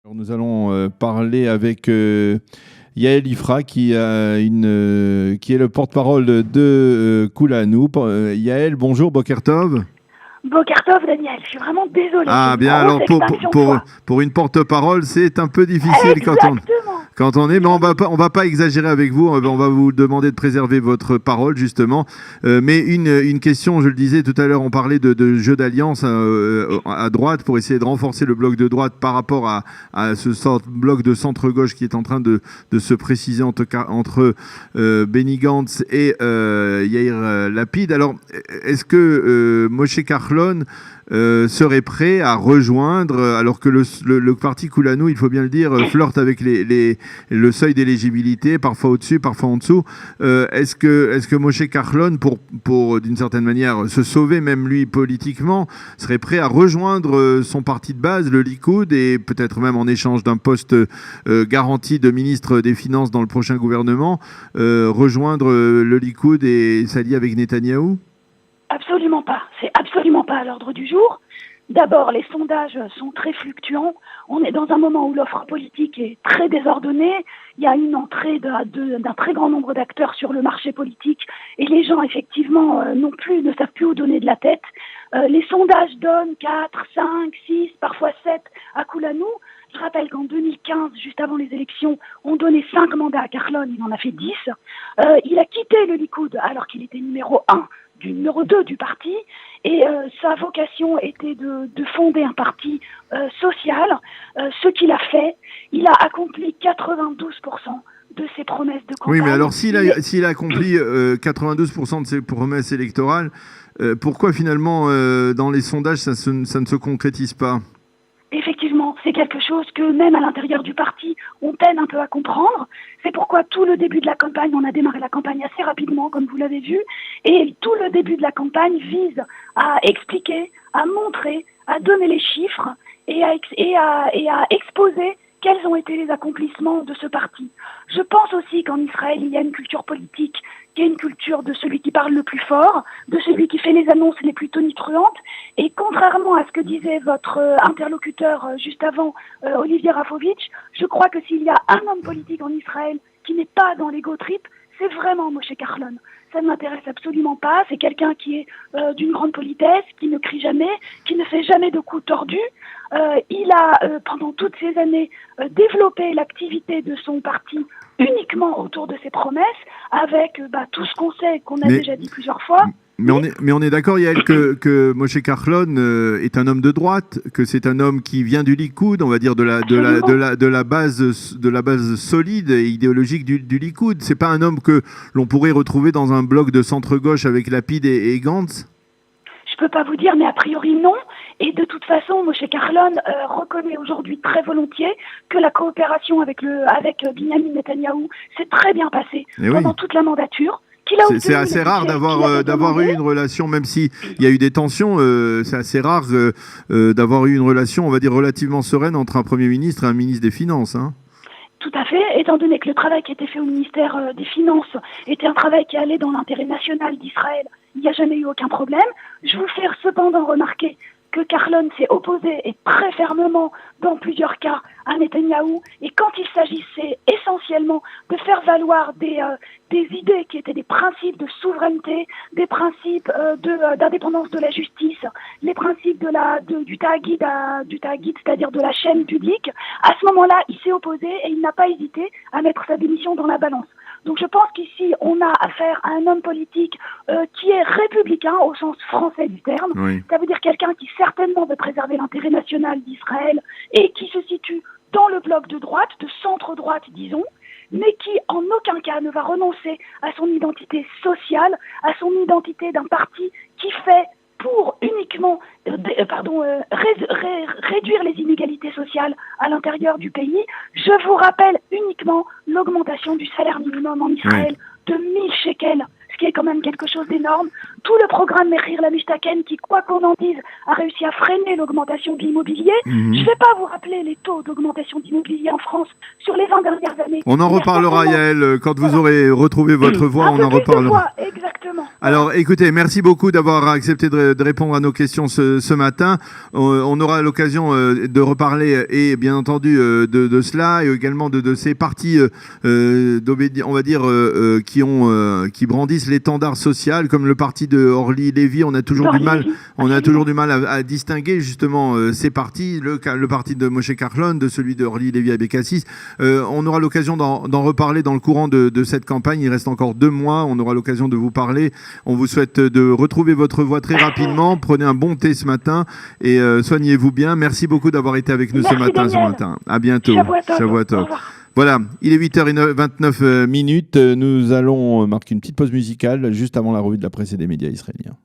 Alors, nous allons parler avec Yael Ifra qui est le porte-parole de Kulanou. Yael, bonjour, Boker Tov. Boker Tov, Daniel, je suis vraiment désolée. Ah bien, alors pour une porte-parole, c'est un peu difficile quand on est, mais on va pas exagérer avec vous, on va vous demander de préserver votre parole justement. Mais une question, je le disais tout à l'heure, on parlait de jeu d'alliance à droite pour essayer de renforcer le bloc de droite par rapport à ce bloc de centre-gauche qui est en train de se préciser entre Benny Gantz et Yair Lapid. Alors, est-ce que Moshe Kahlon serait prêt à rejoindre, alors que le parti Kulanou, il faut bien le dire, flirte avec le seuil d'éligibilité, parfois au-dessus, parfois en dessous. Est-ce que Moshe Kahlon, pour d'une certaine manière se sauver même lui politiquement, serait prêt à rejoindre son parti de base, le Likoud, et peut-être même en échange d'un poste garanti de ministre des Finances dans le prochain gouvernement, rejoindre le Likoud et s'allier avec Netanyahou? Absolument pas. C'est absolument pas à l'ordre du jour. D'abord, les sondages sont très fluctuants. On est dans un moment où l'offre politique est très désordonnée. Il y a une entrée d'un très grand nombre d'acteurs sur le marché politique et les gens, effectivement, ne savent plus où donner de la tête. Les sondages donnent 4, 5, 6, parfois 7 à Kulanou. Je rappelle qu'en 2015, juste avant les élections, on donnait 5 mandats à Kahlon, il en a fait 10. Il a quitté le Likoud alors qu'il était numéro 2 du parti, et sa vocation était de fonder un parti social. Ce qu'il a fait, il a accompli 92% de ses promesses de campagne. Oui, mais alors s'il a accompli 92% de ses promesses électorales, pourquoi finalement dans les sondages ça ne se concrétise pas ? Effectivement, c'est quelque chose que même à l'intérieur du parti, on peine un peu à comprendre. C'est pourquoi tout le début de la campagne, on a démarré la campagne assez rapidement, comme vous l'avez vu, et tout le début de la campagne vise à expliquer, à montrer, à donner les chiffres et à exposer quels ont été les accomplissements de ce parti. Je pense aussi qu'en Israël, il y a une culture politique qui est une culture de celui qui parle le plus fort, de celui qui fait les annonces les plus tonitruantes. Et contrairement à ce que disait votre interlocuteur juste avant, Olivier Rafovitch, je crois que s'il y a un homme politique en Israël qui n'est pas dans l'ego trip, c'est vraiment Moshe Kahlon. Ça ne m'intéresse absolument pas. C'est quelqu'un qui est d'une grande politesse, qui ne crie jamais, qui ne fait jamais de coups tordus. Il a, pendant toutes ces années, développé l'activité de son parti uniquement autour de ses promesses, avec tout ce qu'on sait, qu'on a déjà dit plusieurs fois. Mais on est d'accord, Yael, que Moshe Kahlon est un homme de droite, que c'est un homme qui vient du Likoud, on va dire de la base solide et idéologique du Likoud. C'est pas un homme que l'on pourrait retrouver dans un bloc de centre-gauche avec Lapid et Gantz? Je peux pas vous dire, mais a priori non. Et de toute façon, Moshe Kahlon reconnaît aujourd'hui très volontiers que la coopération avec Binyamin Netanyahou s'est très bien passée pendant toute la mandature. C'est assez rare d'avoir eu une relation, même s'il y a eu des tensions, c'est assez rare d'avoir eu une relation, on va dire, relativement sereine entre un Premier ministre et un ministre des Finances. Hein. Tout à fait, étant donné que le travail qui était fait au ministère des Finances était un travail qui allait dans l'intérêt national d'Israël, il n'y a jamais eu aucun problème. Je vous fais cependant remarquer que Kahlon s'est opposé, et très fermement dans plusieurs cas, à Netanyahou, et quand il s'agissait essentiellement de faire valoir des idées qui étaient des principes de souveraineté, des principes d'indépendance de la justice, les principes du ta'agid, c'est-à-dire de la chaîne publique, à ce moment-là, il s'est opposé et il n'a pas hésité à mettre sa démission dans la balance. Donc je pense qu'ici, on a affaire à un homme politique qui est républicain au sens français du terme. Oui. Ça veut dire quelqu'un qui certainement veut préserver l'intérêt national d'Israël et qui se situe dans le bloc de droite, de centre-droite, disons, mais qui en aucun cas ne va renoncer à son identité sociale, à son identité d'un parti qui fait pour uniquement réduire les inégalités sociales à l'intérieur du pays. Je vous rappelle uniquement l'augmentation du salaire minimum en Israël de 1000 shekels, ce qui est quand même quelque chose d'énorme, tout le programme Mehrir Lamishtaqen qui, quoi qu'on en dise, a réussi à freiner l'augmentation de l'immobilier. Je ne vais pas vous rappeler les taux d'augmentation d'immobilier en France sur les 20 dernières années. On en reparlera, Yael, quand vous aurez retrouvé votre voix, on en reparlera. Exactement. Alors, écoutez, merci beaucoup d'avoir accepté de répondre à nos questions ce matin. On aura l'occasion de reparler, et bien entendu, de cela, et également de ces partis, on va dire, qui brandissent l'étendard social, comme le parti de Orly Lévy. On a toujours du mal à distinguer justement ces partis, le parti de Moshe Kahlon, de celui de Orly Lévy Abékassis. On aura l'occasion d'en reparler dans le courant de cette campagne. Il reste encore 2 mois. On aura l'occasion de vous parler. On vous souhaite de retrouver votre voix très rapidement. Prenez un bon thé ce matin et soignez-vous bien. Merci beaucoup d'avoir été avec nous ce matin. À bientôt. Shavua Tov. Voilà, il est 8h29. Nous allons marquer une petite pause musicale juste avant la revue de la presse et des médias israéliens.